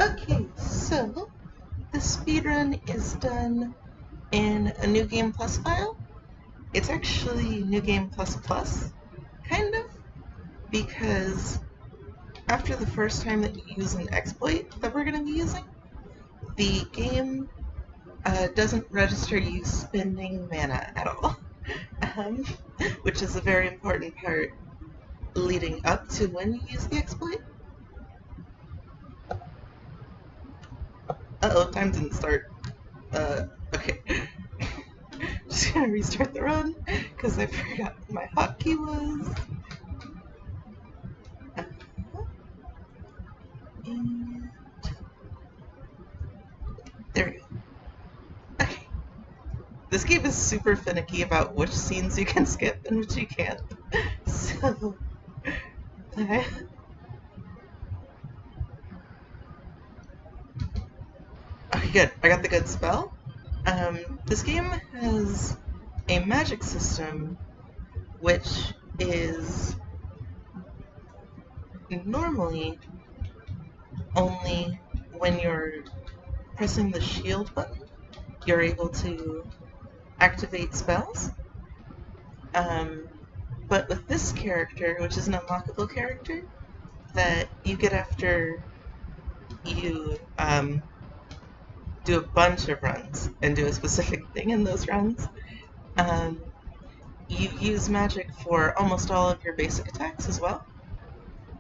Okay, so the speedrun is done in a New Game Plus file. It's actually New Game Plus Plus, kind of, because after the first time that you use an exploit that we're going to be using, the game doesn't register you spending mana at all, um, which is a very important part leading up to when you use the exploit. Uh-oh, time didn't start. Okay. Just gonna restart the run, because I forgot what my hotkey was. And there we go. Okay. This game is super finicky about which scenes you can skip and which you can't. So, okay, good. I got the good spell. This game has a magic system, which is normally only when you're pressing the shield button, you're able to activate spells. But with this character, which is an unlockable character, that you get after you do a bunch of runs and do a specific thing in those runs, you use magic for almost all of your basic attacks as well,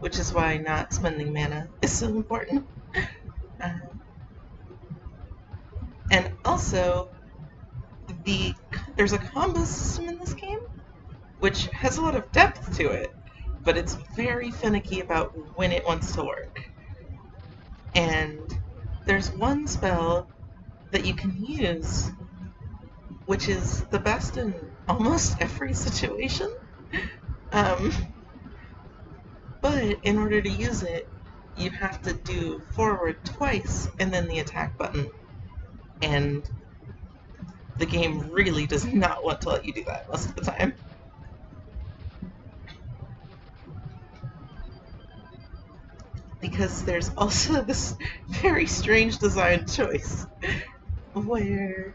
which is why not spending mana is so important. And also, there's a combo system in this game, which has a lot of depth to it, but it's very finicky about when it wants to work. And there's one spell that you can use, which is the best in almost every situation. But in order to use it, you have to do forward twice and then the attack button. And the game really does not want to let you do that most of the time. Because there's also this very strange design choice where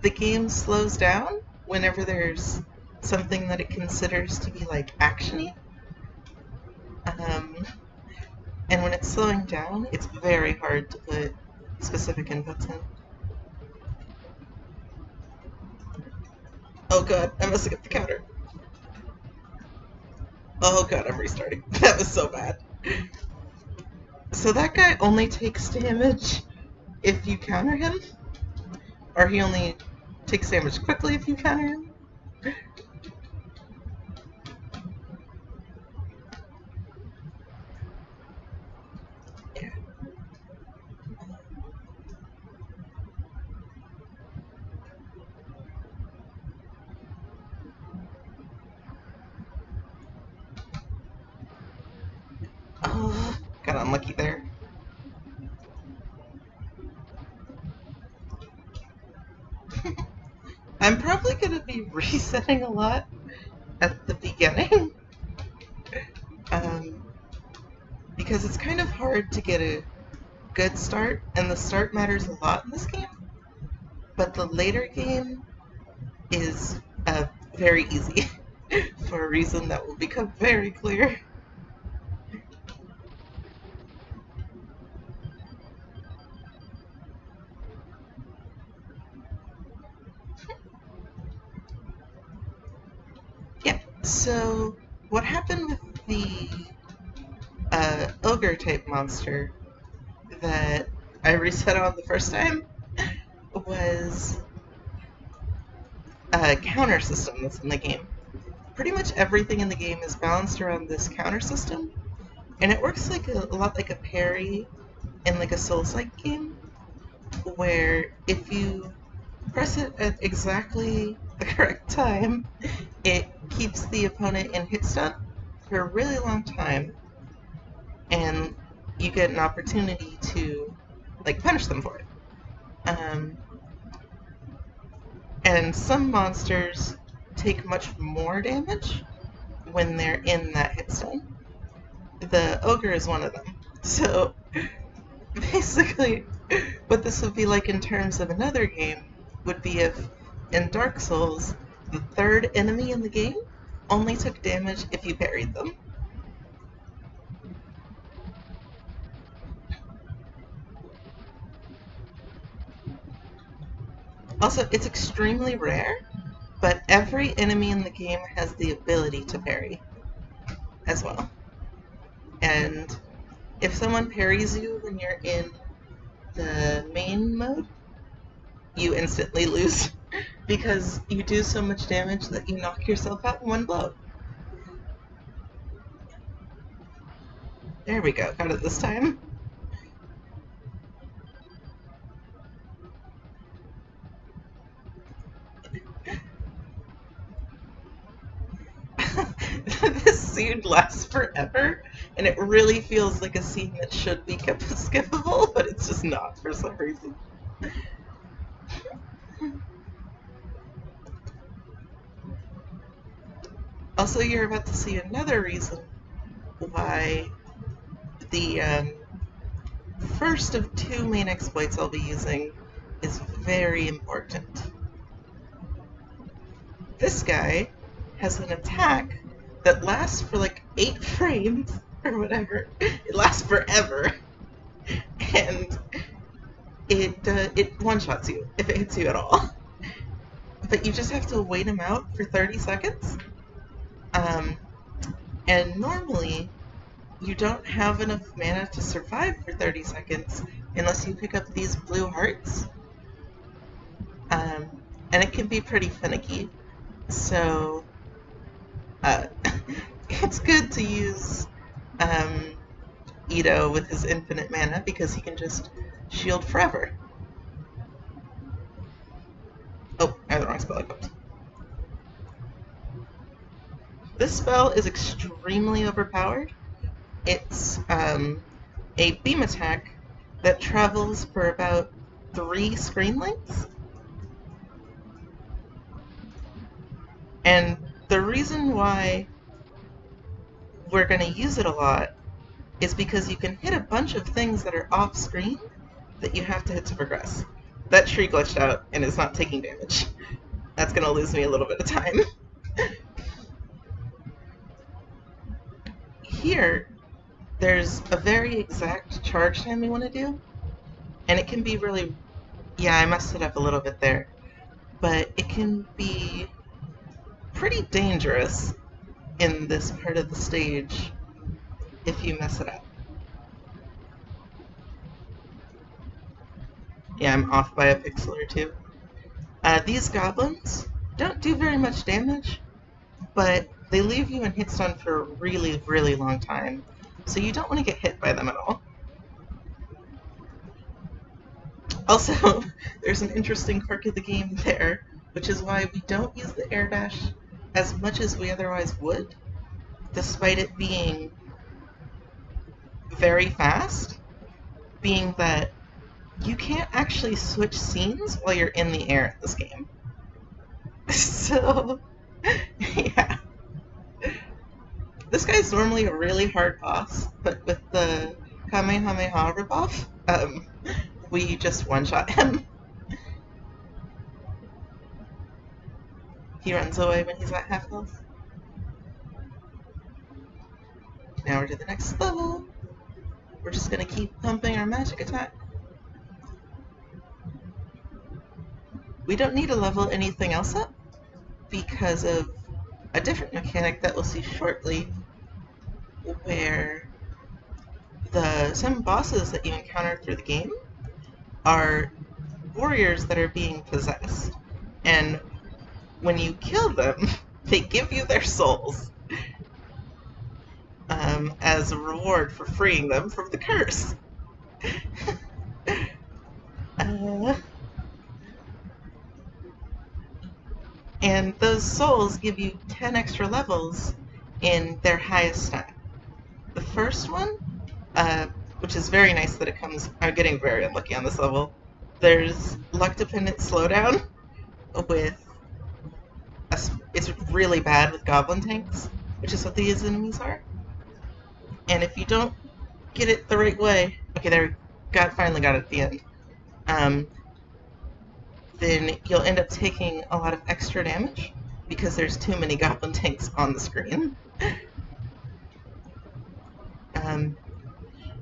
the game slows down whenever there's something that it considers to be like actiony. And when it's slowing down, it's very hard to put specific inputs in. Oh god, I must have got the counter. Oh god, I'm restarting. That was so bad. So that guy only takes damage if you counter him, or he only takes damage quickly if you counter him. Yeah. Oh, got unlucky there. I'm probably going to be resetting a lot at the beginning. Because it's kind of hard to get a good start, and the start matters a lot in this game. But the later game is very easy for a reason that will become very clear. Yeah, so what happened with the ogre type monster that I reset on the first time was a counter system that's in the game. Pretty much everything in the game is balanced around this counter system, and it works like a lot like a parry in like a Souls-like game, where if you press it at exactly the correct time, it keeps the opponent in hit stun for a really long time, and you get an opportunity to like punish them for it. And some monsters take much more damage when they're in that hit stun. The ogre is one of them. So Basically, what this would be like in terms of another game would be if, in Dark Souls, the third enemy in the game only took damage if you parried them. Also, it's extremely rare, but every enemy in the game has the ability to parry as well. And if someone parries you when you're in the main mode, you instantly lose because you do so much damage that you knock yourself out in one blow. There we go, got it this time. This scene lasts forever, and it really feels like a scene that should be kept skippable, but it's just not for some reason. Also, you're about to see another reason why the first of two main exploits I'll be using is very important. This guy has an attack that lasts for like 8 frames or whatever. It lasts forever, and it one-shots you if it hits you at all. But you just have to wait him out for 30 seconds. And normally, you don't have enough mana to survive for 30 seconds unless you pick up these blue hearts. And it can be pretty finicky. So, it's good to use Ito with his infinite mana because he can just shield forever. Oh, I have the wrong spell equipped. This spell is extremely overpowered. It's a beam attack that travels for about 3 screen lengths. And the reason why we're going to use it a lot is because you can hit a bunch of things that are off screen that you have to hit to progress. That tree glitched out and is not taking damage. That's going to lose me a little bit of time. Here, there's a very exact charge time we want to do, and it can be really... Yeah, I messed it up a little bit there. But it can be pretty dangerous in this part of the stage if you mess it up. Yeah, I'm off by a pixel or two. These goblins don't do very much damage, but they leave you in hit stun for a really, really long time, so you don't want to get hit by them at all. Also, there's an interesting quirk of the game there, which is why we don't use the air dash as much as we otherwise would, despite it being very fast, being that you can't actually switch scenes while you're in the air in this game. So, yeah. This guy's normally a really hard boss, but with the Kamehameha ripoff, we just one-shot him. He runs away when he's at half health. Now we're to the next level. We're just gonna keep pumping our magic attack. We don't need to level anything else up because of a different mechanic that we'll see shortly, where some bosses that you encounter through the game are warriors that are being possessed. And when you kill them, they give you their souls as a reward for freeing them from the curse. And those souls give you 10 extra levels in their highest stat. The first one, which is very nice that it comes... I'm getting very unlucky on this level. There's luck-dependent slowdown with... It's really bad with goblin tanks, which is what these enemies are. And if you don't get it the right way... Okay, there... finally got it at the end, um, then you'll end up taking a lot of extra damage because there's too many goblin tanks on the screen. um,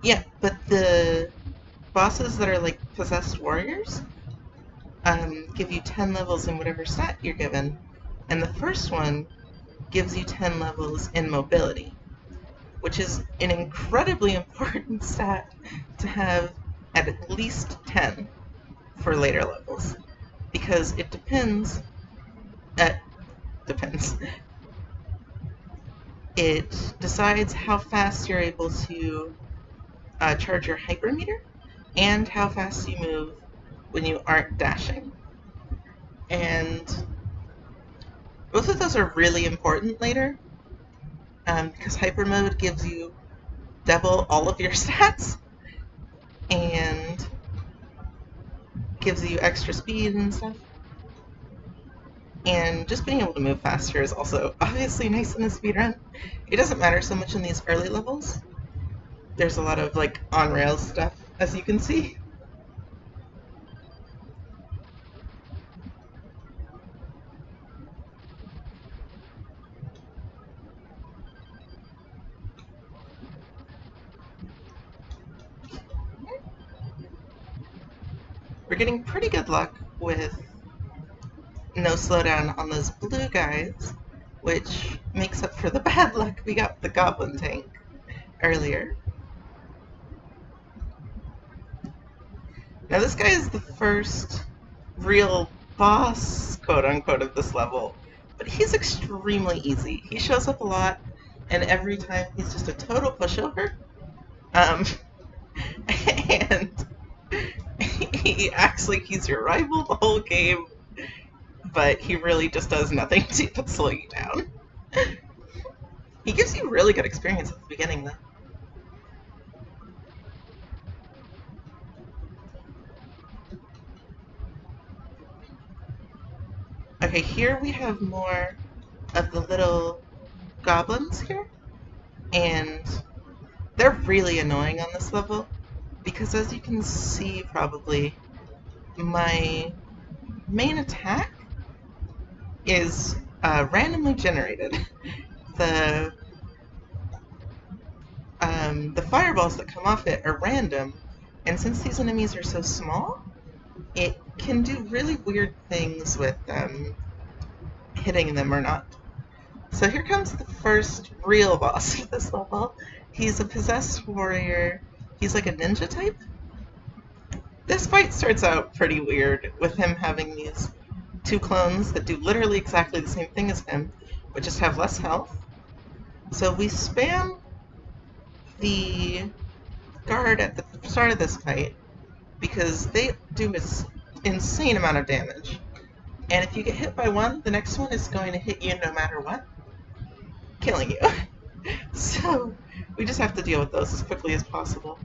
yeah, but the bosses that are like possessed warriors give you 10 levels in whatever stat you're given, and the first one gives you 10 levels in mobility, which is an incredibly important stat to have at least 10 for later levels, because it depends. Depends. It decides how fast you're able to charge your hypermeter and how fast you move when you aren't dashing. And both of those are really important later, because hyper mode gives you double all of your stats and gives you extra speed and stuff. And just being able to move faster is also obviously nice in a speedrun. It doesn't matter so much in these early levels. There's a lot of like on-rails stuff, as you can see. We're getting pretty good luck with no slowdown on those blue guys, which makes up for the bad luck we got with the goblin tank earlier. Now this guy is the first real boss, quote-unquote, of this level, but he's extremely easy. He shows up a lot, and every time he's just a total pushover. And he acts like he's your rival the whole game, but he really just does nothing to but slow you down. He gives you really good experience at the beginning, though. Okay, here we have more of the little goblins here, and they're really annoying on this level, because as you can see probably, my main attack is randomly generated. The fireballs that come off it are random, and since these enemies are so small, it can do really weird things with hitting them or not. So here comes the first real boss of this level. He's a possessed warrior. He's like a ninja type. This fight starts out pretty weird with him having these two clones that do literally exactly the same thing as him, but just have less health. So we spam the guard at the start of this fight because they do an insane amount of damage. And if you get hit by one, the next one is going to hit you no matter what, killing you. So we just have to deal with those as quickly as possible.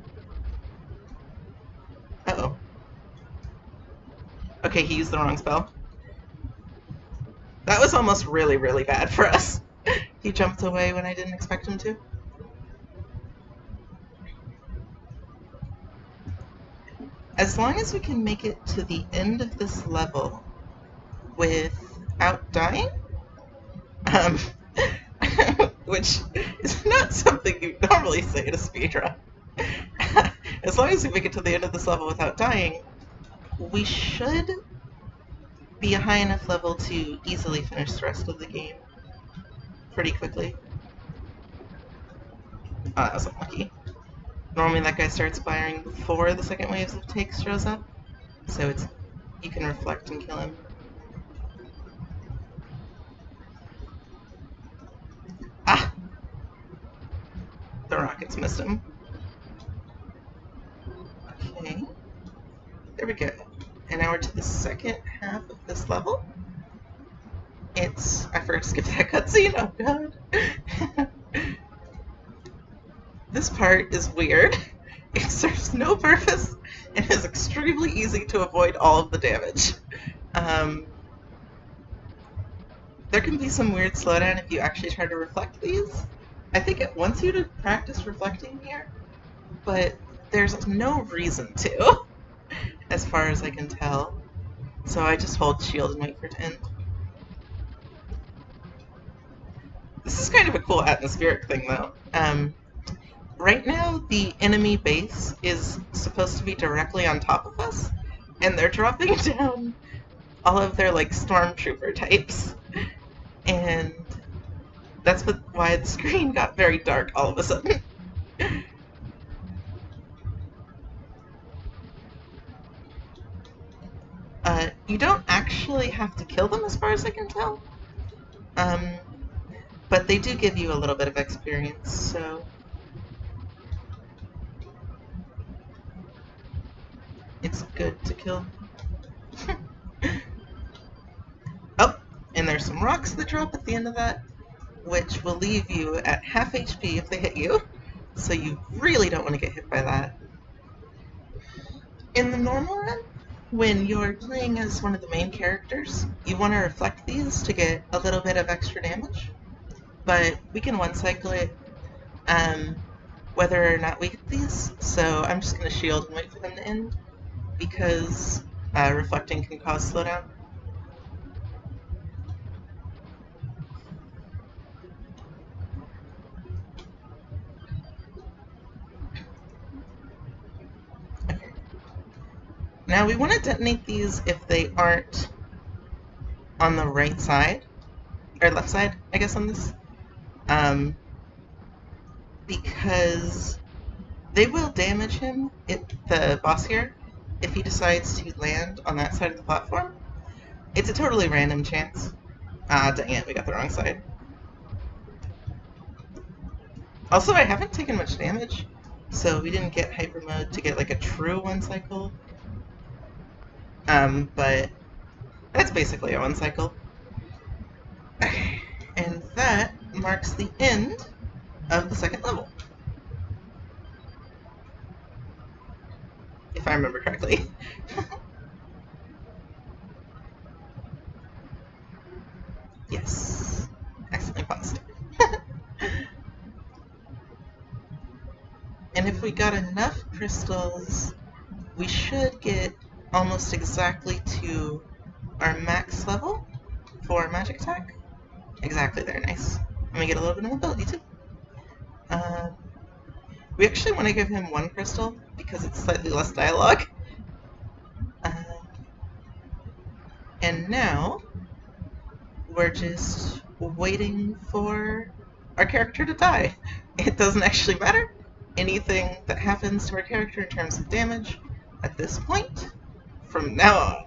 Uh-oh. Okay, he used the wrong spell. That was almost really, really bad for us. He jumped away when I didn't expect him to. As long as we can make it to the end of this level without dying, which is not something you normally say in a speedrun. As long as we make it to the end of this level without dying, we should be a high enough level to easily finish the rest of the game pretty quickly. Oh, that was unlucky. Normally that guy starts firing before the second wave of takes shows up, so you can reflect and kill him. Ah! The rockets missed him. Okay. There we go. And now we're to the second half of this level. I forgot to skip that cutscene, oh god. This part is weird. It serves no purpose and is extremely easy to avoid all of the damage. There can be some weird slowdown if you actually try to reflect these. I think it wants you to practice reflecting here, but there's no reason to, as far as I can tell. So I just hold shield and wait for it to end. This is kind of a cool atmospheric thing, though. Right now, the enemy base is supposed to be directly on top of us, and they're dropping down all of their, like, stormtrooper types. And that's why the screen got very dark all of a sudden. You don't actually have to kill them, as far as I can tell. But they do give you a little bit of experience, so it's good to kill. Oh, and there's some rocks that drop at the end of that, which will leave you at half HP if they hit you, so you really don't want to get hit by that. In the normal run, when you're playing as one of the main characters, you want to reflect these to get a little bit of extra damage, but we can one-cycle it whether or not we get these, so I'm just going to shield and wait for them to end, because reflecting can cause slowdown. Okay. Now we want to detonate these if they aren't on the right side, or left side, I guess, on this, because they will damage him, the boss here, if he decides to land on that side of the platform. It's a totally random chance. Ah, dang it, we got the wrong side. Also, I haven't taken much damage, so we didn't get hyper mode to get like a true one cycle. But that's basically a one cycle. Okay, and that marks the end of the second level, if I remember correctly. Yes, accidentally paused. And if we got enough crystals, we should get almost exactly to our max level for magic attack. Exactly there, nice. And we get a little bit of mobility too. We actually want to give him one crystal because it's slightly less dialogue. And now we're just waiting for our character to die. It doesn't actually matter. Anything that happens to our character in terms of damage at this point, from now on,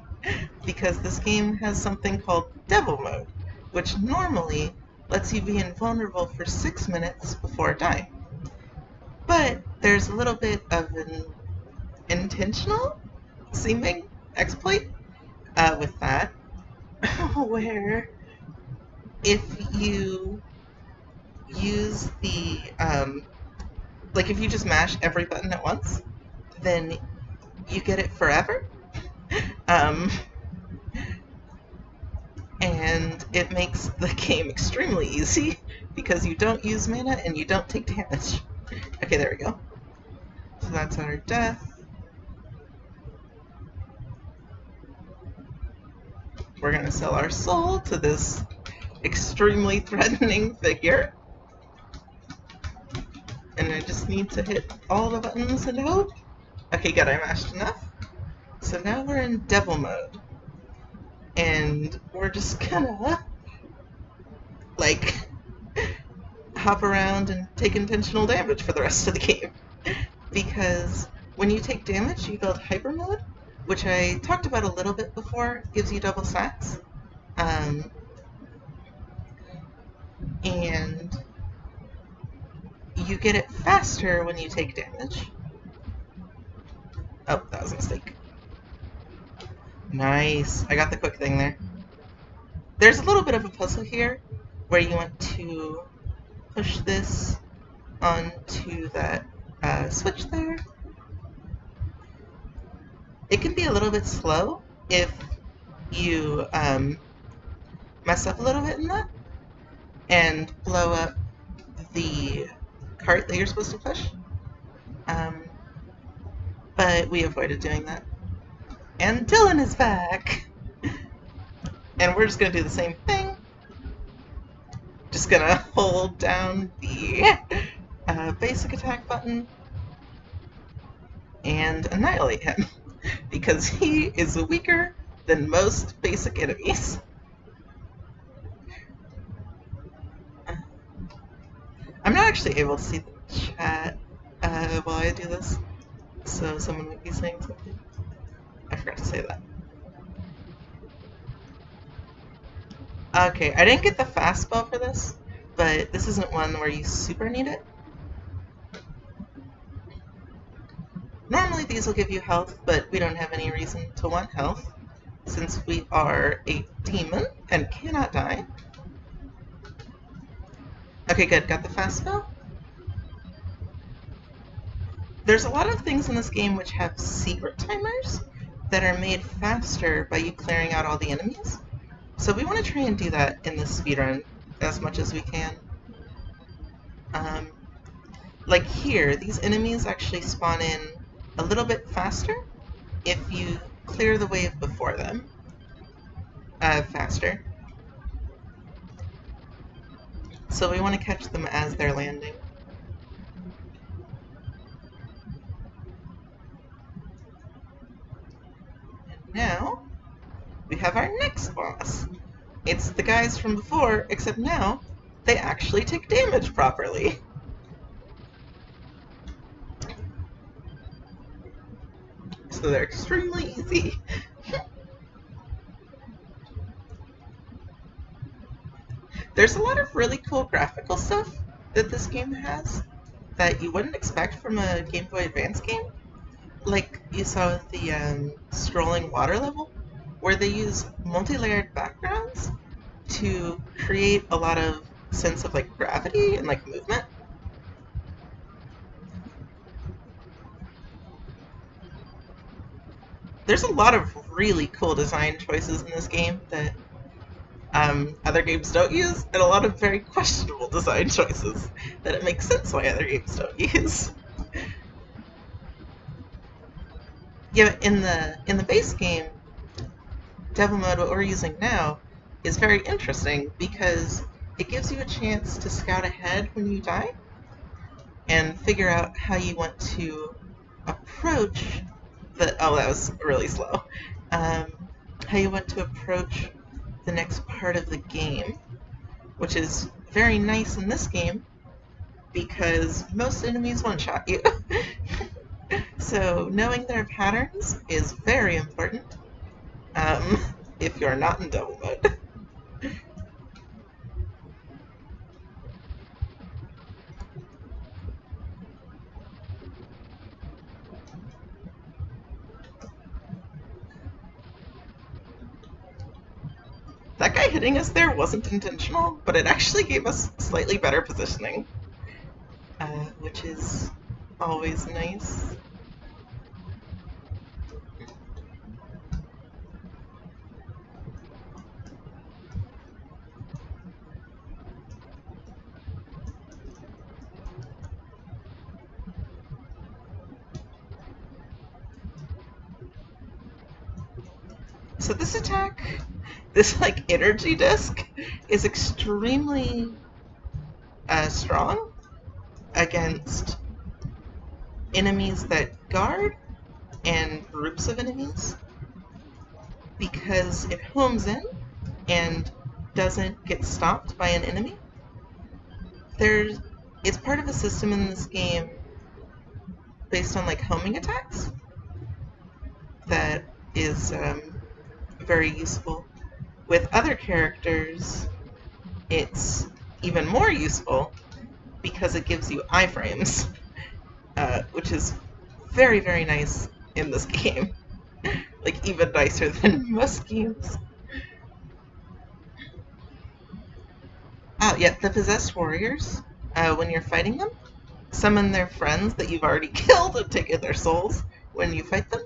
because this game has something called Devil Mode, which normally lets you be invulnerable for 6 minutes before dying. But there's a little bit of an intentional seeming exploit with that, where if you use the, like if you just mash every button at once, then you get it forever. And it makes the game extremely easy because you don't use mana and you don't take damage. Okay, there we go. So that's our death. We're gonna sell our soul to this extremely threatening figure. And I just need to hit all the buttons and hope. Okay, good, I mashed enough. So now we're in devil mode. And we're just gonna, like, hop around and take intentional damage for the rest of the game. Because when you take damage, you build hyper mode, which I talked about a little bit before, gives you double stats. And you get it faster when you take damage. Oh, that was a mistake. Nice. I got the quick thing there. There's a little bit of a puzzle here where you want to push this onto that switch there. It can be a little bit slow if you mess up a little bit in that and blow up the cart that you're supposed to push. but we avoided doing that. And Dylan is back! And we're just gonna do the same thing. Just gonna hold down the basic attack button and annihilate him, because he is weaker than most basic enemies. I'm not actually able to see the chat while I do this, so someone might be saying something. I forgot to say that. Okay, I didn't get the fast spell for this, but this isn't one where you super need it. Normally these will give you health, but we don't have any reason to want health, since we are a demon and cannot die. Okay, good. Got the fast spell? There's a lot of things in this game which have secret timers that are made faster by you clearing out all the enemies. So we want to try and do that in this speedrun as much as we can. Like here, these enemies actually spawn in a little bit faster if you clear the wave before them faster. So we want to catch them as they're landing. And now, we have our next boss. It's the guys from before, except now they actually take damage properly. So they're extremely easy. There's a lot of really cool graphical stuff that this game has that you wouldn't expect from a Game Boy Advance game. Like you saw with the scrolling water level, where they use multi-layered backgrounds to create a lot of sense of like gravity and like movement. There's a lot of really cool design choices in this game that other games don't use, and a lot of very questionable design choices that it makes sense why other games don't use. Yeah, in the base game, Devil Mode, what we're using now, is very interesting because it gives you a chance to scout ahead when you die and figure out how you want to approach the... Oh, that was really slow. How you want to approach the next part of the game, which is very nice in this game because most enemies one-shot you. So knowing their patterns is very important if you're not in Devil Mode. That guy hitting us there wasn't intentional, but it actually gave us slightly better positioning, which is always nice. So this attack, this like energy disc, is extremely strong against enemies that guard and groups of enemies because it homes in and doesn't get stopped by an enemy. It's part of a system in this game based on like homing attacks that is very useful. With other characters, it's even more useful because it gives you iframes, which is very, very nice in this game. Like, even nicer than most games. Oh, yeah, the possessed warriors, when you're fighting them, summon their friends that you've already killed and taken their souls when you fight them.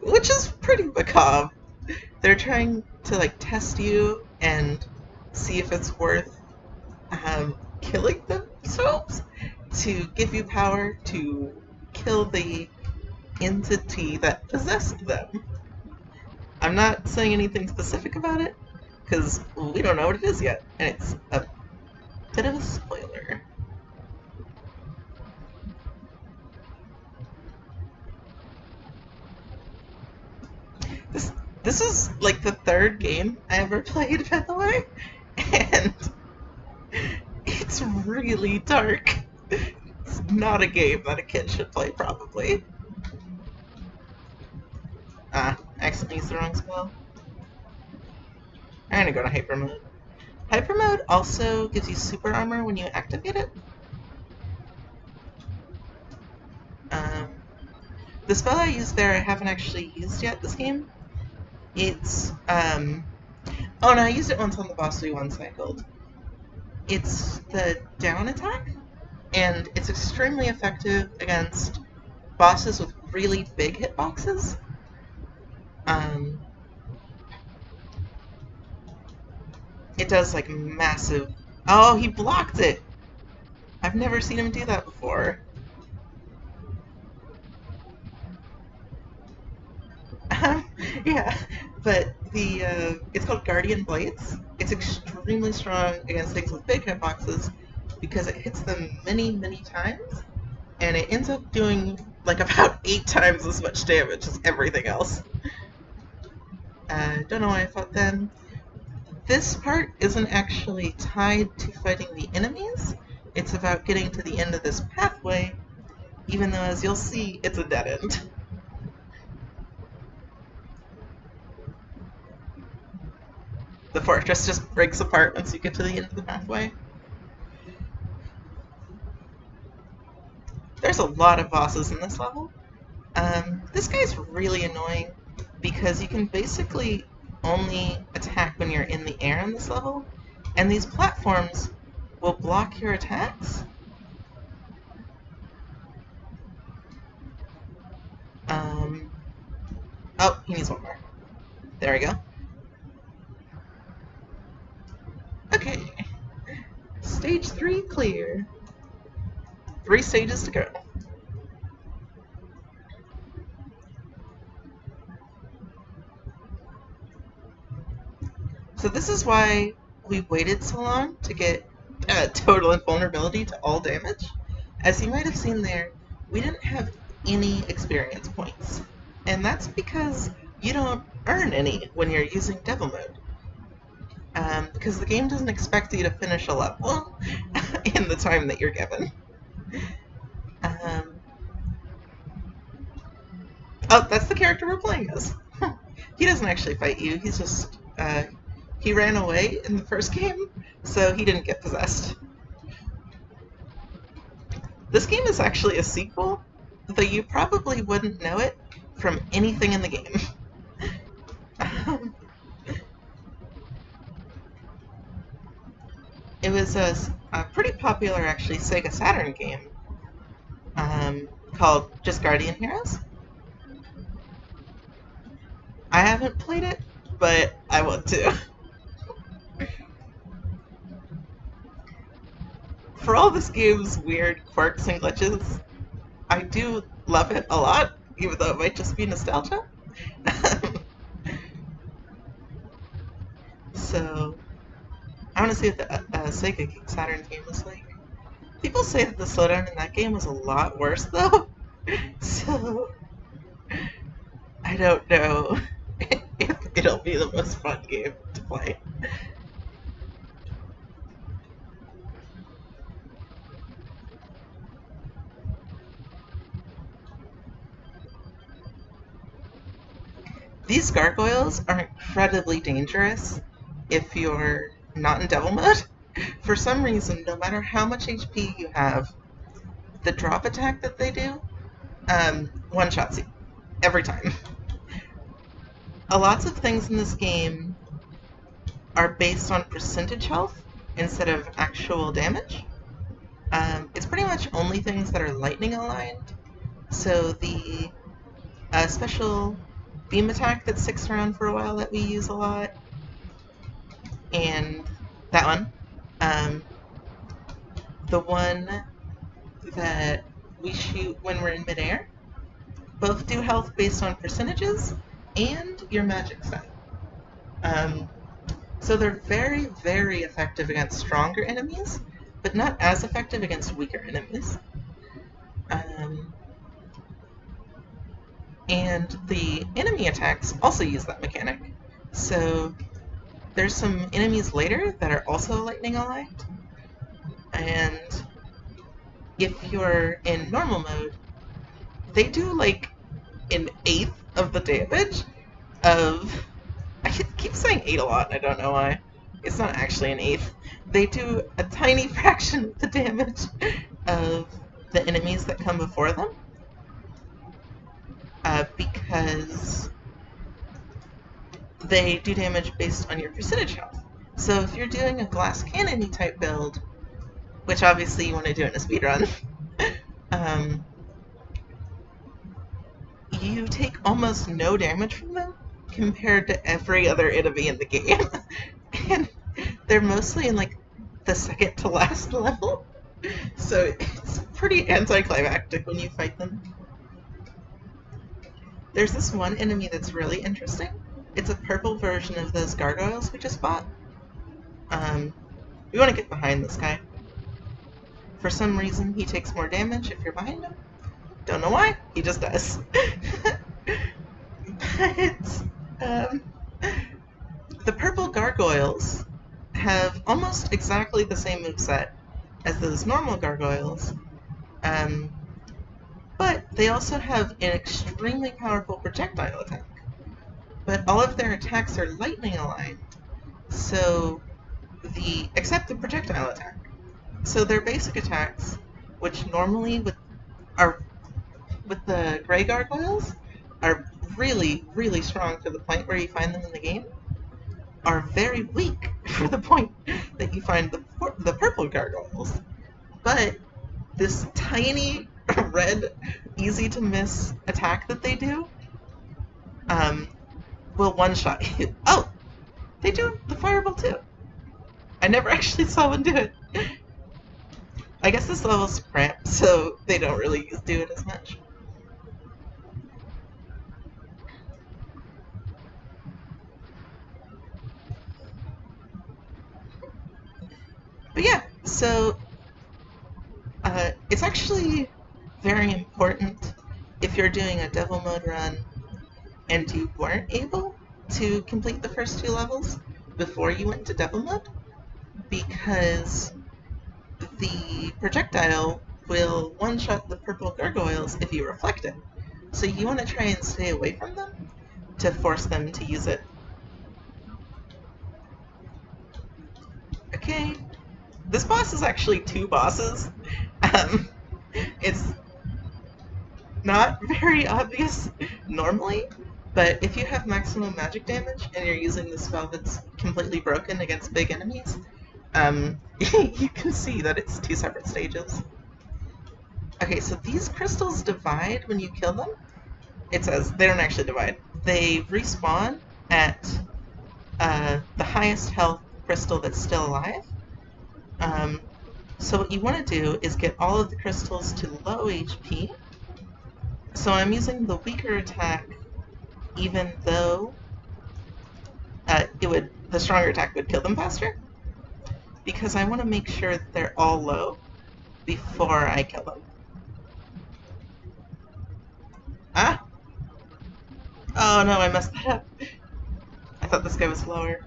Which is pretty macabre. They're trying to like test you and see if it's worth killing themselves, to give you power to kill the entity that possessed them. I'm not saying anything specific about it, because we don't know what it is yet, and it's a bit of a spoiler. This is like the third game I ever played, by the way, and it's really dark. It's not a game that a kid should play, probably. I accidentally used the wrong spell. I'm gonna go to Hyper Mode. Hyper Mode also gives you super armor when you activate it. The spell I used there I haven't actually used yet this game. It's, oh no, I used it once on the boss we one cycled. It's the down attack, and it's extremely effective against bosses with really big hitboxes. It does like massive... Oh, he blocked it! I've never seen him do that before. Yeah, but it's called Guardian Blades. It's extremely strong against things with big hitboxes because it hits them many, many times, and it ends up doing like about 8 times as much damage as everything else. Don't know why I thought then. This part isn't actually tied to fighting the enemies. It's about getting to the end of this pathway, even though, as you'll see, it's a dead end. The fortress just breaks apart once you get to the end of the pathway. There's a lot of bosses in this level. This guy's really annoying because you can basically only attack when you're in the air in this level, and these platforms will block your attacks. Oh, he needs one more. There we go. Okay. Stage 3 clear. 3 stages to go. So this is why we waited so long to get total invulnerability to all damage. As you might have seen there, we didn't have any experience points. And that's because you don't earn any when you're using Devil Mode. Because the game doesn't expect you to finish a level in the time that you're given. Oh, that's the character we're playing as. He doesn't actually fight you, he's just... he ran away in the first game, so he didn't get possessed. This game is actually a sequel, though you probably wouldn't know it from anything in the game. It was a pretty popular, actually, Sega Saturn game called just Guardian Heroes. I haven't played it, but I want to. For all this game's weird quirks and glitches, I do love it a lot, even though it might just be nostalgia. So, I want to see what the Sega Saturn game was like. People say that the slowdown in that game was a lot worse, though. So, I don't know if it'll be the most fun game to play. These gargoyles are incredibly dangerous if you're not in Devil Mode. For some reason, no matter how much HP you have, the drop attack that they do one-shots you every time. A lot of things in this game are based on percentage health instead of actual damage. It's pretty much only things that are lightning aligned. So the special beam attack that sticks around for a while that we use a lot, and that one. The one that we shoot when we're in midair. Both do health based on percentages and your magic set. So they're very, very effective against stronger enemies, but not as effective against weaker enemies. And the enemy attacks also use that mechanic. So there's some enemies later that are also lightning aligned. And if you're in normal mode, they do like an eighth of the damage of... I keep saying 8 a lot, and I don't know why. It's not actually an eighth. They do a tiny fraction of the damage of the enemies that come before them. Because they do damage based on your percentage health. So if you're doing a glass cannon-y type build, which obviously you want to do in a speedrun, you take almost no damage from them compared to every other enemy in the game. And they're mostly in like the second to last level. So it's pretty anticlimactic when you fight them. There's this one enemy that's really interesting. It's a purple version of those gargoyles we just bought. We want to get behind this guy. For some reason, he takes more damage if you're behind him. Don't know why, he just does. But, the purple gargoyles have almost exactly the same moveset as those normal gargoyles, but they also have an extremely powerful projectile attack. But all of their attacks are lightning aligned, except the projectile attack. So their basic attacks, which normally with the gray gargoyles are really, really strong to the point where you find them in the game, are very weak for the point that you find the purple gargoyles. But this tiny red, easy to miss attack that they do will one-shot you. Oh, they do the fireball too. I never actually saw one do it. I guess this level's cramped, so they don't really do it as much. But yeah, so it's actually very important if you're doing a devil mode run and you weren't able to complete the first 2 levels before you went to devil mode, because the projectile will one-shot the purple gargoyles if you reflect it. So you want to try and stay away from them to force them to use it. Okay, this boss is actually 2 bosses. It's not very obvious normally, but if you have maximum magic damage and you're using the spell that's completely broken against big enemies, you can see that it's 2 separate stages. Okay, so these crystals divide when you kill them. It says they don't actually divide. They respawn at the highest health crystal that's still alive. So what you want to do is get all of the crystals to low HP. So I'm using the weaker attack, even though the stronger attack would kill them faster, because I want to make sure that they're all low before I kill them. Ah! Oh no, I messed that up. I thought this guy was lower.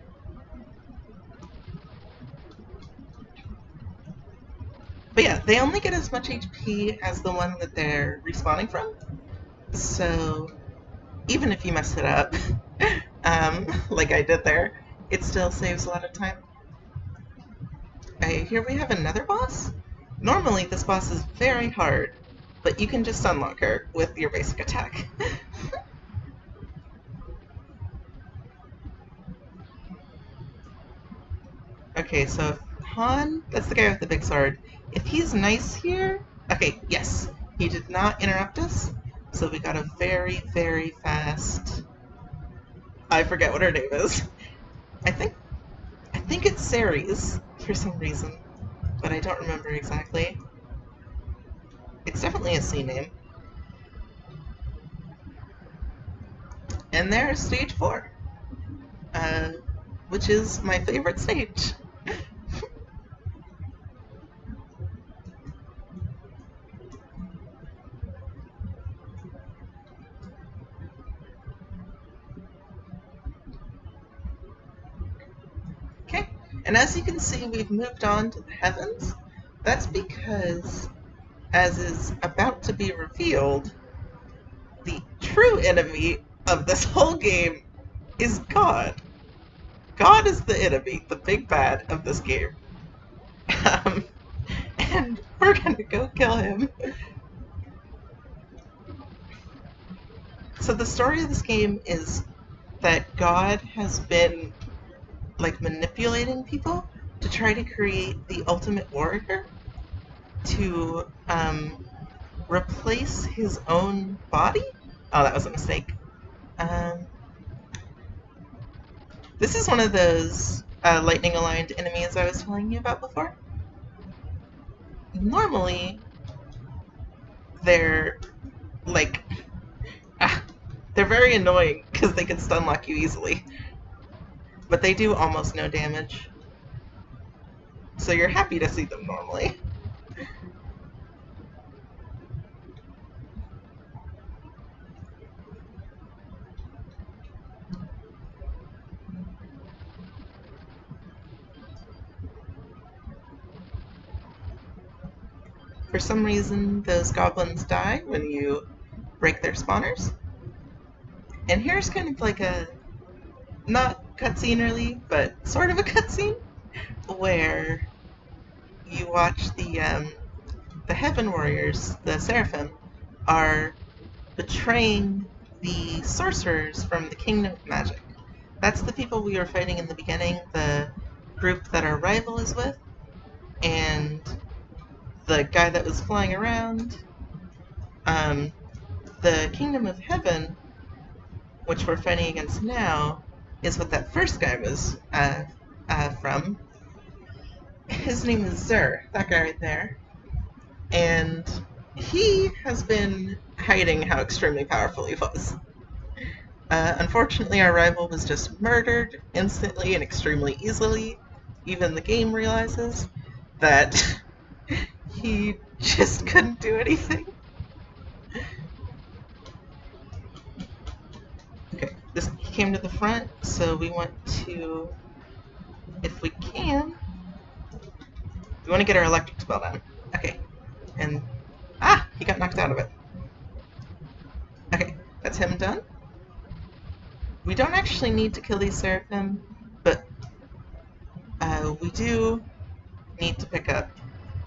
But yeah, they only get as much HP as the one that they're respawning from. So even if you mess it up, like I did there, it still saves a lot of time. Okay, here we have another boss. Normally this boss is very hard, but you can just unlock her with your basic attack. Okay, so if Han, that's the guy with the big sword, if he's nice here... Okay, yes, he did not interrupt us, so we got a very, very fast... I forget what her name is. I think it's Ceres, for some reason, but I don't remember exactly. It's definitely a C name. And there's stage 4, which is my favorite stage. Okay, and as you can see, we've moved on to the heavens. That's because, as is about to be revealed, the true enemy of this whole game is God. God is the enemy, the big bad of this game. Um, and we're gonna go kill him. So the story of this game is that God has been like manipulating people to try to create the ultimate warrior to replace his own body. Oh, that was a mistake. Um, this is one of those lightning aligned enemies I was telling you about before. Normally, they're like they're very annoying because they can stun lock you easily, but they do almost no damage. So you're happy to see them normally. For some reason, those goblins die when you break their spawners. And here's kind of like a, not cutscene really, but sort of a cutscene, where you watch the Heaven Warriors, the Seraphim, are betraying the sorcerers from the Kingdom of Magic. That's the people we were fighting in the beginning, the group that our rival is with, and the guy that was flying around. The Kingdom of Heaven, which we're fighting against now, is what that first guy was from. His name is Zur, that guy right there. And he has been hiding how extremely powerful he was. Unfortunately, our rival was just murdered instantly and extremely easily. Even the game realizes that he just couldn't do anything. Okay, this came to the front, so we want to, if we can, we want to get our electric spell down. Okay, and he got knocked out of it. Okay, that's him done. We don't actually need to kill these Seraphim, but we do need to pick up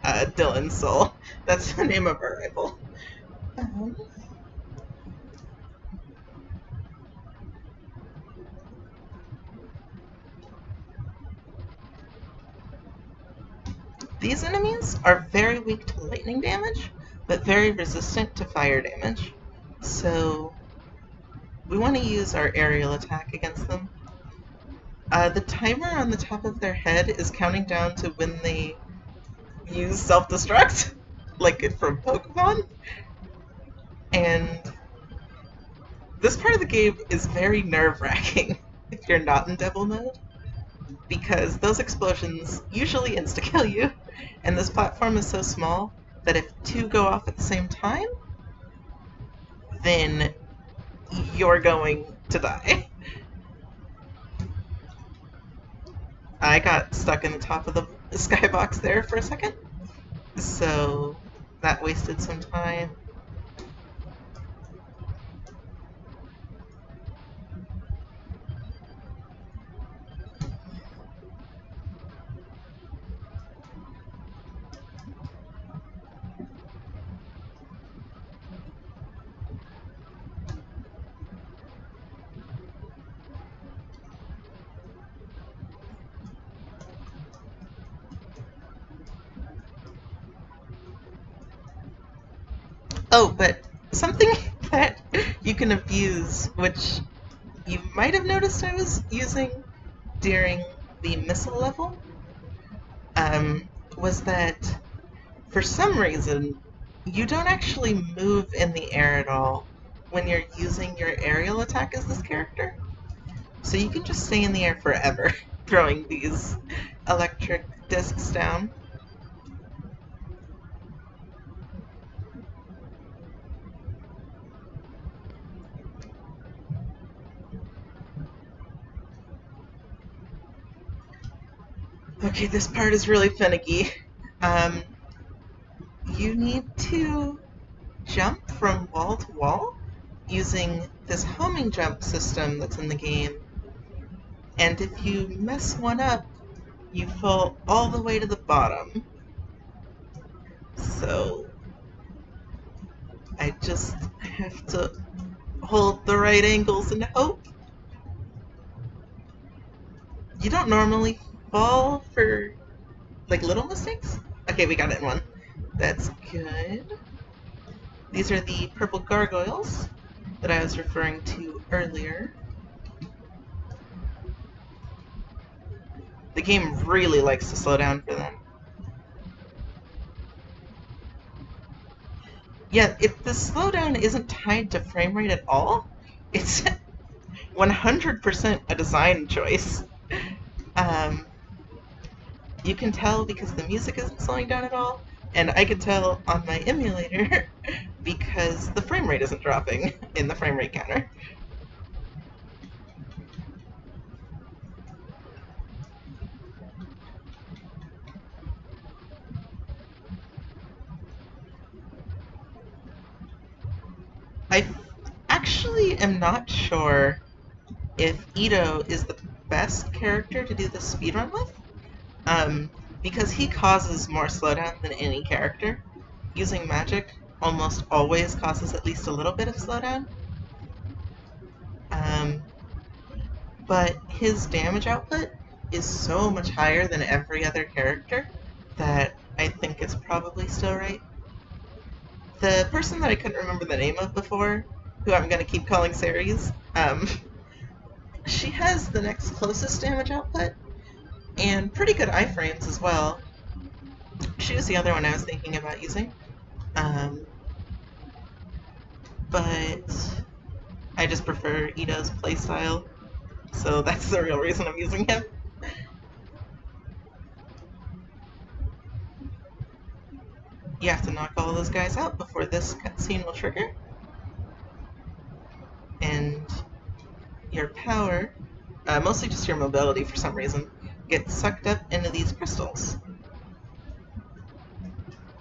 Dylan's soul. That's the name of our rival. These enemies are very weak to lightning damage, but very resistant to fire damage. So we want to use our aerial attack against them. The timer on the top of their head is counting down to when they use self-destruct, like from Pokemon. And this part of the game is very nerve-wracking if you're not in devil mode, because those explosions usually insta-kill you, and this platform is so small that if two go off at the same time, then you're going to die. I got stuck in the top of the skybox there for a second, so that wasted some time. Oh, but something that you can abuse, which you might have noticed I was using during the missile level, was that for some reason You don't actually move in the air at all when you're using your aerial attack as this character. So you can just stay in the air forever, throwing these electric discs down. Okay, this part is really finicky. Um, you need to jump from wall to wall using this homing jump system that's in the game. And if you mess one up, you fall all the way to the bottom. So I just have to hold the right angles and hope. You don't normally fall for like little mistakes. Okay, we got it in one. That's good. These are the purple gargoyles that I was referring to earlier. The game really likes to slow down for them. Yeah, the slowdown isn't tied to frame rate at all. It's 100% a design choice. Um, you can tell because the music isn't slowing down at all, and I can tell on my emulator because the frame rate isn't dropping in the frame rate counter. I actually am not sure if Ito is the best character to do the speedrun with, because he causes more slowdown than any character. Using magic almost always causes at least a little bit of slowdown. But his damage output is so much higher than every other character that I think it's probably still right. The person that I couldn't remember the name of before, who I'm going to keep calling Ceres, she has the next closest damage output, and pretty good iframes as well. She was the other one I was thinking about using. But I just prefer Ito's playstyle, so that's the real reason I'm using him. You have to knock all those guys out before this cutscene will trigger. And your power, mostly just your mobility for some reason, gets sucked up into these crystals.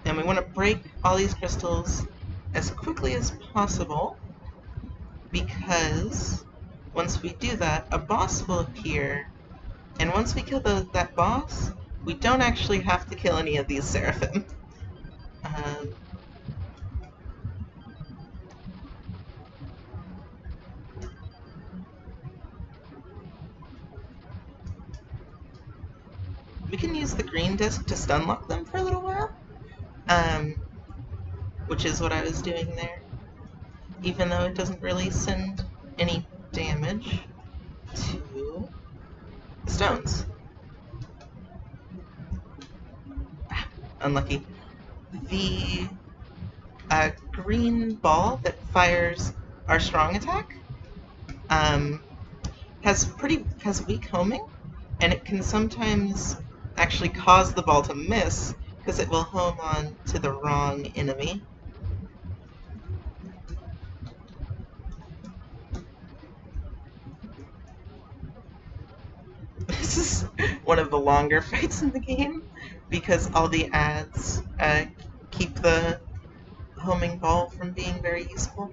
And we want to break all these crystals as quickly as possible, because once we do that, a boss will appear, and once we kill that boss, we don't actually have to kill any of these seraphim. We can use the green disc to stun lock them for a little while, which is what I was doing there, even though it doesn't really send any damage to the stones. Unlucky. The green ball that fires our strong attack has weak homing, and it can sometimes actually cause the ball to miss because it will home on to the wrong enemy. This is one of the longer fights in the game because all the ads keep the homing ball from being very useful.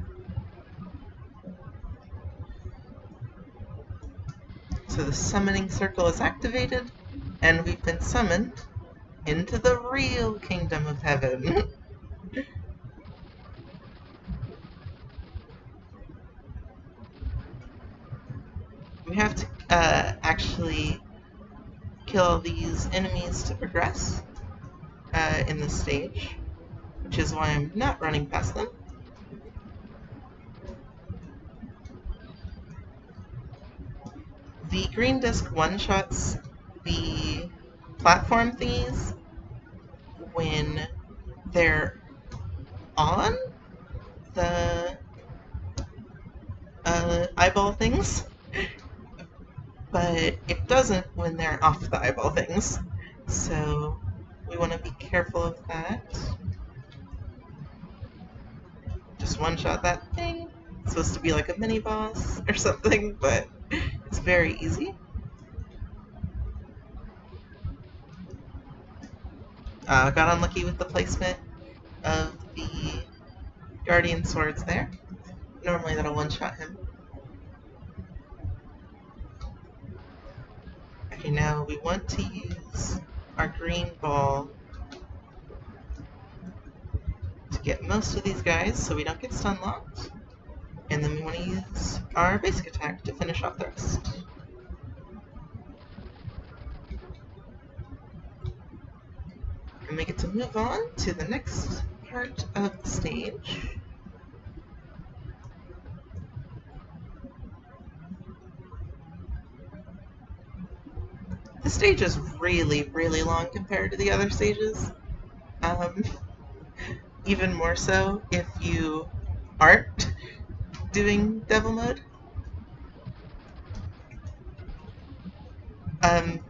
So the summoning circle is activated, and we've been summoned into the real kingdom of heaven. We have to actually kill these enemies to progress in this stage, which is why I'm not running past them. The green disc one-shots the platform thingies when they're on the eyeball things, but it doesn't when they're off the eyeball things. So we want to be careful of that. Just one-shot that thing. It's supposed to be like a mini boss or something, but it's very easy. Got unlucky with the placement of the guardian swords there. Normally that'll one-shot him. Okay, now we want to use our green ball to get most of these guys so we don't get stun locked. And then we want to use our basic attack to finish off the rest. And we get to move on to the next part of the stage. The stage is really, really long compared to the other stages. Even more so if you aren't doing devil mode.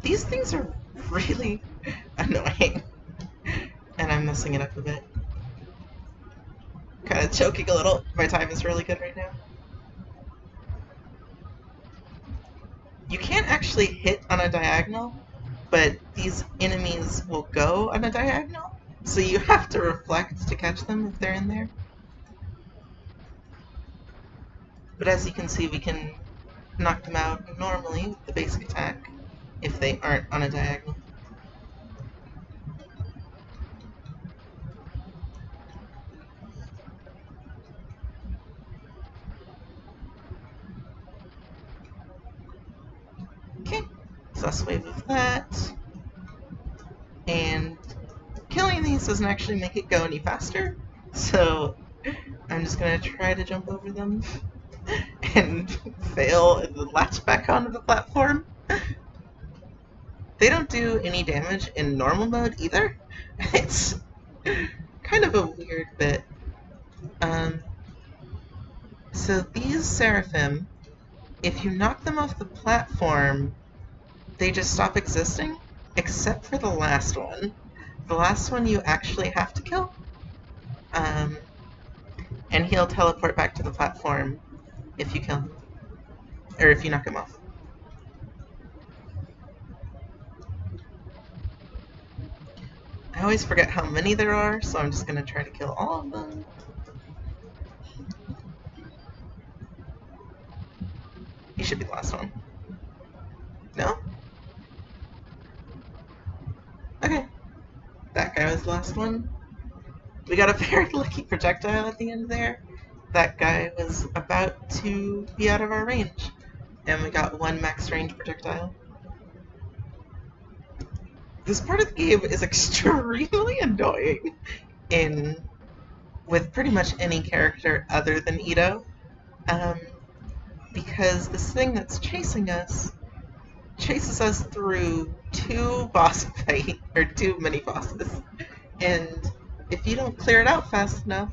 These things are really annoying. And I'm messing it up a bit. Kind of choking a little. My time is really good right now. You can't actually hit on a diagonal, but these enemies will go on a diagonal, so you have to reflect to catch them if they're in there. But as you can see, we can knock them out normally with the basic attack if they aren't on a diagonal. Okay, so last wave of that. And killing these doesn't actually make it go any faster, so I'm just gonna try to jump over them and fail and then latch back onto the platform. They don't do any damage in normal mode either. It's kind of a weird bit. So these Seraphim, if you knock them off the platform, they just stop existing, except for the last one. The last one you actually have to kill. And he'll teleport back to the platform if you kill him. Or if you knock him off. I always forget how many there are, so I'm just going to try to kill all of them. He should be the last one. No? Okay. That guy was the last one. We got a very lucky projectile at the end there. That guy was about to be out of our range. And we got one max range projectile. This part of the game is extremely annoying with pretty much any character other than Ito. Because this thing that's chasing us chases us through two mini bosses. And if you don't clear it out fast enough,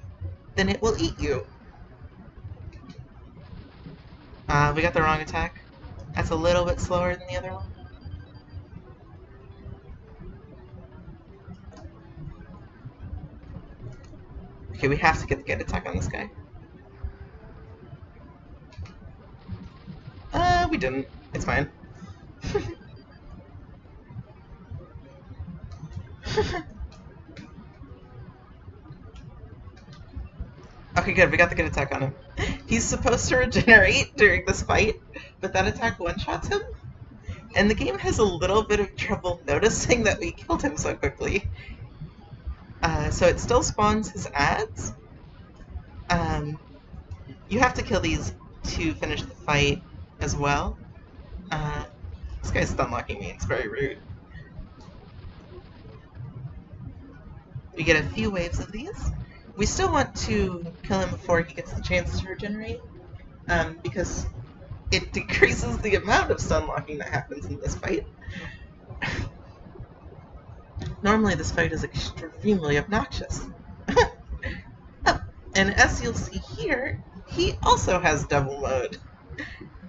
then it will eat you. We got the wrong attack. That's a little bit slower than the other one. Okay, we have to get the good attack on this guy. We didn't. It's fine. Okay, good. We got the good attack on him. He's supposed to regenerate during this fight, but that attack one-shots him. And the game has a little bit of trouble noticing that we killed him so quickly. So it still spawns his ads. You have to kill these to finish the fight as well. This guy's stun locking me. It's very rude. We get a few waves of these. We still want to kill him before he gets the chance to regenerate, because it decreases the amount of stun locking that happens in this fight. Normally this fight is extremely obnoxious. And as you'll see here, he also has double mode.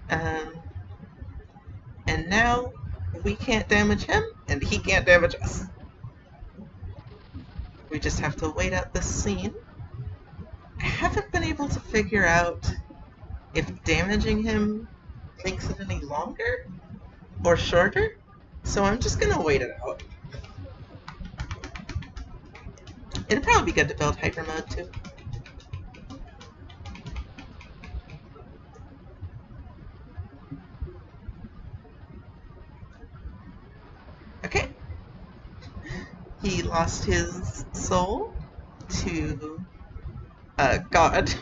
Um, and now we can't damage him, and he can't damage us. We just have to wait out this scene. I haven't been able to figure out if damaging him makes it any longer or shorter, so I'm just gonna wait it out. It'd probably be good to build hyper mode too. Okay. He lost his soul to God,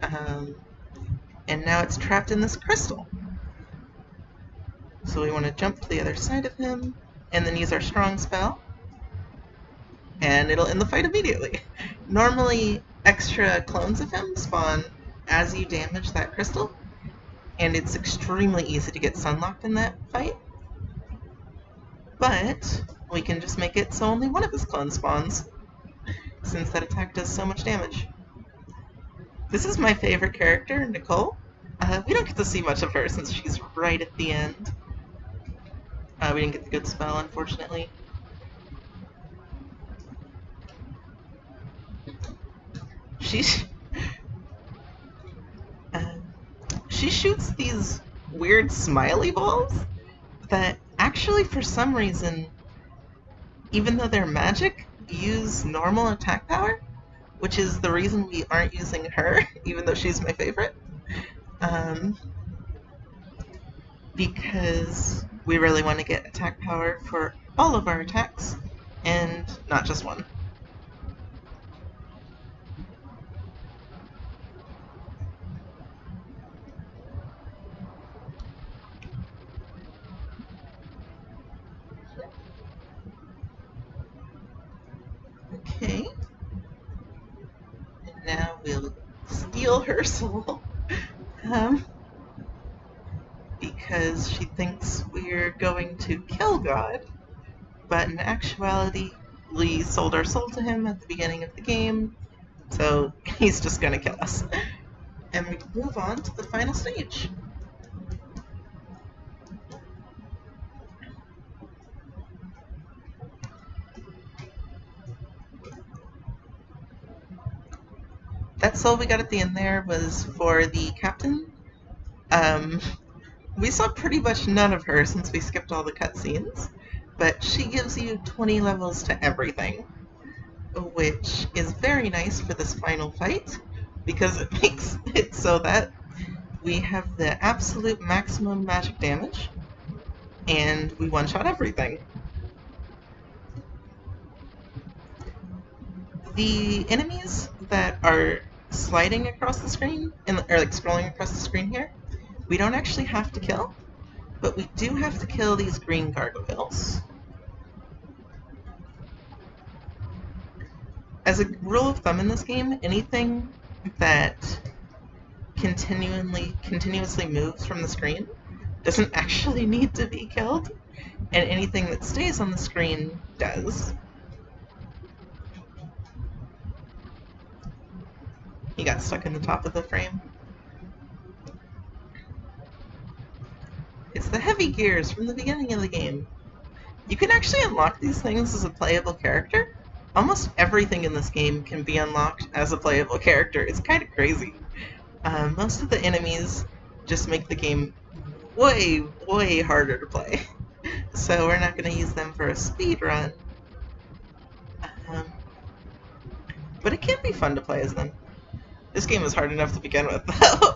and now it's trapped in this crystal. So we want to jump to the other side of him, and then use our strong spell, and it'll end the fight immediately. Normally, extra clones of him spawn as you damage that crystal, and it's extremely easy to get sunlocked in that fight. But we can just make it so only one of his clones spawns, since that attack does so much damage. This is my favorite character, Nicole. We don't get to see much of her since she's right at the end. We didn't get the good spell, unfortunately. She shoots these weird smiley balls that actually, for some reason, even though they're magic, use normal attack power, which is the reason we aren't using her, even though she's my favorite. Because we really want to get attack power for all of our attacks, and not just one. Okay. And now we'll steal her soul. Because she thinks we're going to kill God, but in actuality, we sold our soul to him at the beginning of the game, so he's just gonna kill us. And we move on to the final stage. That soul we got at the end there was for the captain. We saw pretty much none of her since we skipped all the cutscenes, but she gives you 20 levels to everything, which is very nice for this final fight, because it makes it so that we have the absolute maximum magic damage, and we one-shot everything. The enemies that are sliding across the screen, or like scrolling across the screen here, we don't actually have to kill, but we do have to kill these green gargoyles. As a rule of thumb in this game, anything that continuously moves from the screen doesn't actually need to be killed, and anything that stays on the screen does. He got stuck in the top of the frame. It's the heavy gears from the beginning of the game. You can actually unlock these things as a playable character. Almost everything in this game can be unlocked as a playable character. It's kind of crazy. Most of the enemies just make the game way, way harder to play. So we're not going to use them for a speed run. But it can be fun to play as them. This game is hard enough to begin with, though.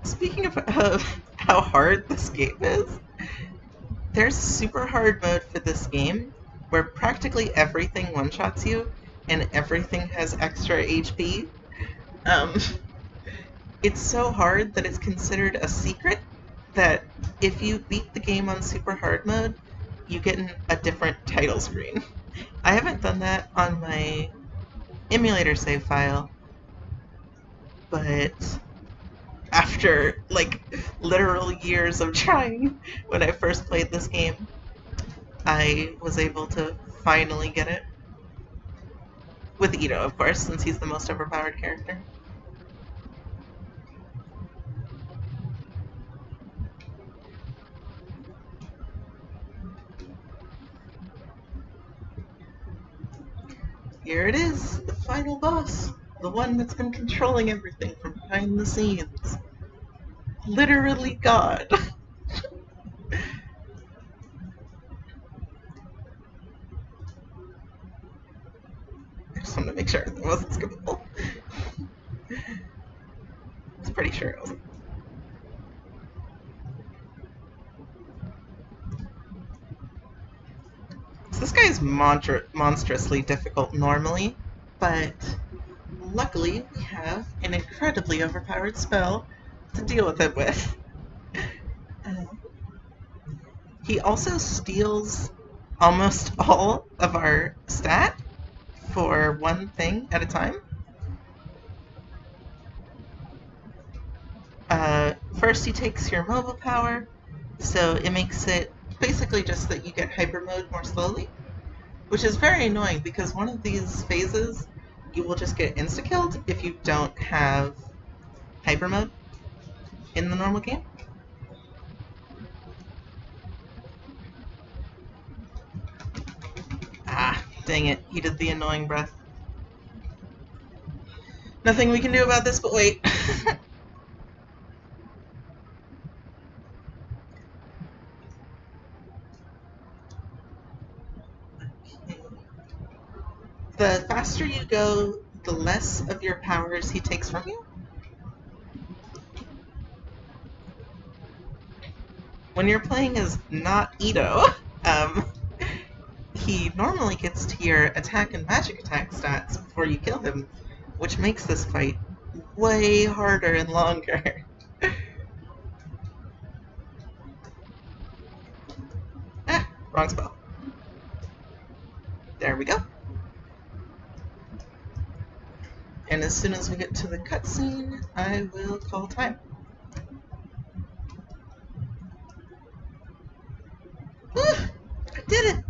Speaking of how hard this game is, there's a super hard mode for this game where practically everything one-shots you and everything has extra HP. It's so hard that it's considered a secret that if you beat the game on super hard mode, you get a different title screen. I haven't done that on my emulator save file, but after, like, literal years of trying. When I first played this game, I was able to finally get it. With Ito, of course, since he's the most overpowered character. Here it is, the final boss. The one that's been controlling everything from behind the scenes. Literally God. I just wanted to make sure it wasn't skippable. I was pretty sure it wasn't. So this guy is monstrously difficult normally, but luckily we have an incredibly overpowered spell to deal with it with. He also steals almost all of our stat for one thing at a time. First, he takes your mobile power, so it makes it basically just that you get hyper mode more slowly, which is very annoying because one of these phases you will just get insta-killed if you don't have hyper mode in the normal game. Ah, dang it, he did the annoying breath. Nothing we can do about this but wait. The faster you go, the less of your powers he takes from you. When you're playing as not Ito, he normally gets to your attack and magic attack stats before you kill him, which makes this fight way harder and longer. Ah, wrong spell. There we go. And as soon as we get to the cutscene, I will call time. Whew, I did it!